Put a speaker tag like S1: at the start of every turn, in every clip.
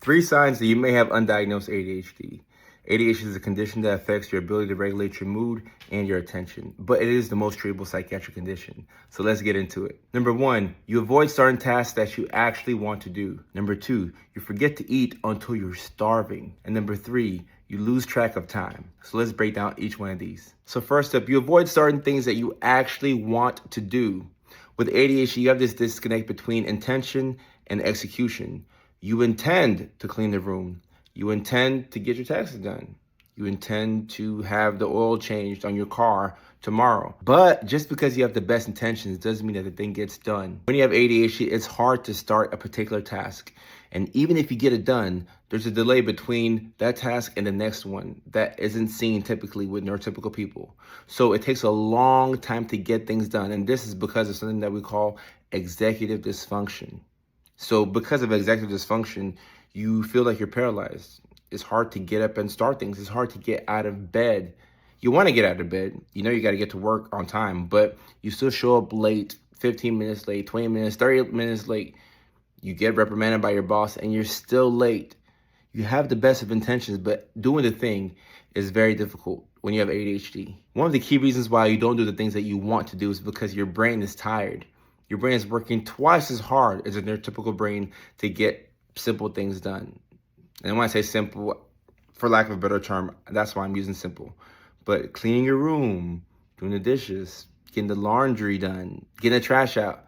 S1: 3 signs that you may have undiagnosed ADHD. ADHD is a condition that affects your ability to regulate your mood and your attention, but it is the most treatable psychiatric condition. So let's get into it. Number 1, you avoid certain tasks that you actually want to do. Number 2, you forget to eat until you're starving. And number 3, you lose track of time. So let's break down each one of these. So first up, you avoid certain things that you actually want to do. With ADHD, you have this disconnect between intention and execution. You intend to clean the room. You intend to get your taxes done. You intend to have the oil changed on your car tomorrow. But just because you have the best intentions doesn't mean that the thing gets done. When you have ADHD, it's hard to start a particular task. And even if you get it done, there's a delay between that task and the next one that isn't seen typically with neurotypical people. So it takes a long time to get things done. And this is because of something that we call executive dysfunction. So because of executive dysfunction, you feel like you're paralyzed. It's hard to get up and start things. It's hard to get out of bed. You want to get out of bed. You know you got to get to work on time, but you still show up late, 15 minutes late, 20 minutes, 30 minutes late. You get reprimanded by your boss and you're still late. You have the best of intentions, but doing the thing is very difficult when you have ADHD. One of the key reasons why you don't do the things that you want to do is because your brain is tired. Your brain is working twice as hard as a neurotypical brain to get simple things done. And when I say simple, for lack of a better term, that's why I'm using simple. But cleaning your room, doing the dishes, getting the laundry done, getting the trash out,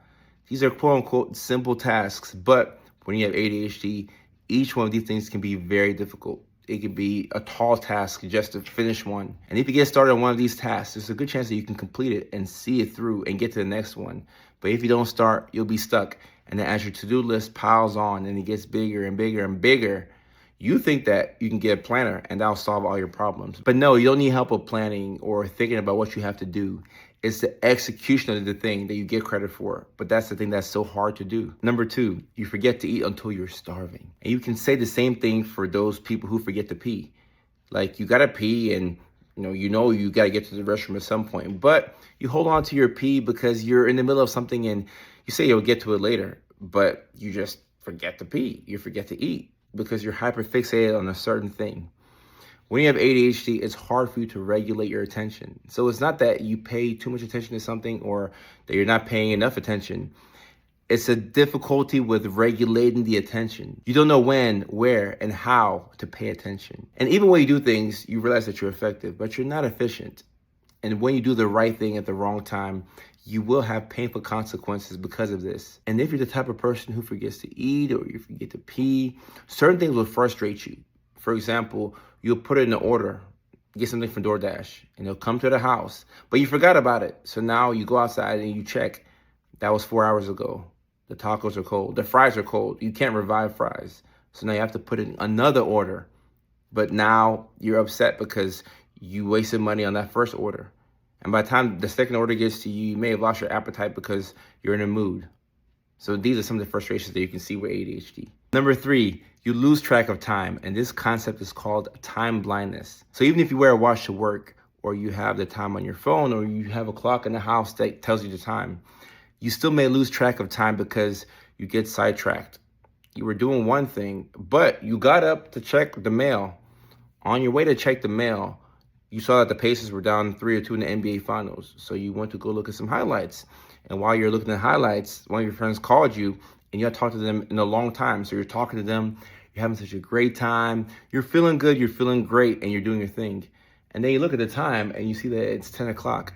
S1: these are quote unquote simple tasks. But when you have ADHD, each one of these things can be very difficult. It could be a tall task just to finish one. And if you get started on one of these tasks, there's a good chance that you can complete it and see it through and get to the next one. But if you don't start, you'll be stuck. And then as your to-do list piles on and it gets bigger and bigger and bigger, you think that you can get a planner and that'll solve all your problems. But no, you don't need help with planning or thinking about what you have to do. It's the execution of the thing that you get credit for. But that's the thing that's so hard to do. Number 2, you forget to eat until you're starving. And you can say the same thing for those people who forget to pee. Like you gotta pee and you gotta get to the restroom at some point. But you hold on to your pee because you're in the middle of something and you say you'll get to it later. But you just forget to pee. You forget to eat because you're hyperfixated on a certain thing. When you have ADHD, it's hard for you to regulate your attention. So it's not that you pay too much attention to something or that you're not paying enough attention. It's a difficulty with regulating the attention. You don't know when, where, and how to pay attention. And even when you do things, you realize that you're effective, but you're not efficient. And when you do the right thing at the wrong time, you will have painful consequences because of this. And if you're the type of person who forgets to eat or you forget to pee, certain things will frustrate you. For example, you'll put it in an order, get something from DoorDash, and it'll come to the house, but you forgot about it. So now you go outside and you check, that was 4 hours ago. The tacos are cold, the fries are cold. You can't revive fries. So now you have to put in another order. But now you're upset because you wasted money on that first order. And by the time the second order gets to you, you may have lost your appetite because you're in a mood. So these are some of the frustrations that you can see with ADHD. Number 3, you lose track of time. And this concept is called time blindness. So even if you wear a watch to work, or you have the time on your phone, or you have a clock in the house that tells you the time, you still may lose track of time because you get sidetracked. You were doing one thing, but you got up to check the mail. On your way to check the mail, you saw that the Pacers were down 3-2 in the NBA Finals. So you went to go look at some highlights. And while you're looking at highlights, one of your friends called you and you had to talk to them in a long time. So you're talking to them, you're having such a great time. You're feeling good, you're feeling great, and you're doing your thing. And then you look at the time and you see that it's 10 o'clock.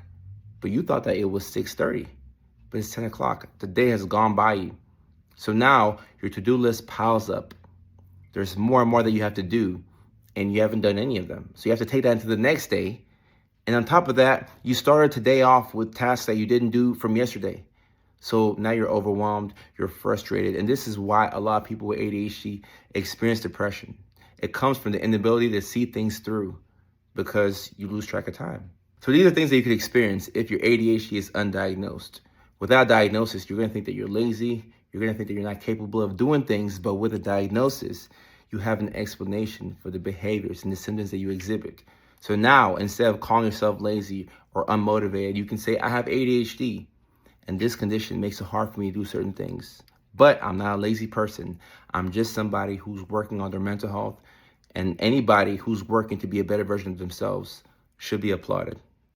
S1: But you thought that it was 6:30. But it's 10 o'clock. The day has gone by you. So now your to-do list piles up. There's more and more that you have to do, and you haven't done any of them. So you have to take that into the next day. And on top of that, you started today off with tasks that you didn't do from yesterday. So now you're overwhelmed, you're frustrated. And this is why a lot of people with ADHD experience depression. It comes from the inability to see things through because you lose track of time. So these are things that you could experience if your ADHD is undiagnosed. Without diagnosis, you're going to think that you're lazy. You're going to think that you're not capable of doing things. But with a diagnosis, you have an explanation for the behaviors and the symptoms that you exhibit. So now, instead of calling yourself lazy or unmotivated, you can say, I have ADHD, and this condition makes it hard for me to do certain things. But I'm not a lazy person. I'm just somebody who's working on their mental health, and anybody who's working to be a better version of themselves should be applauded.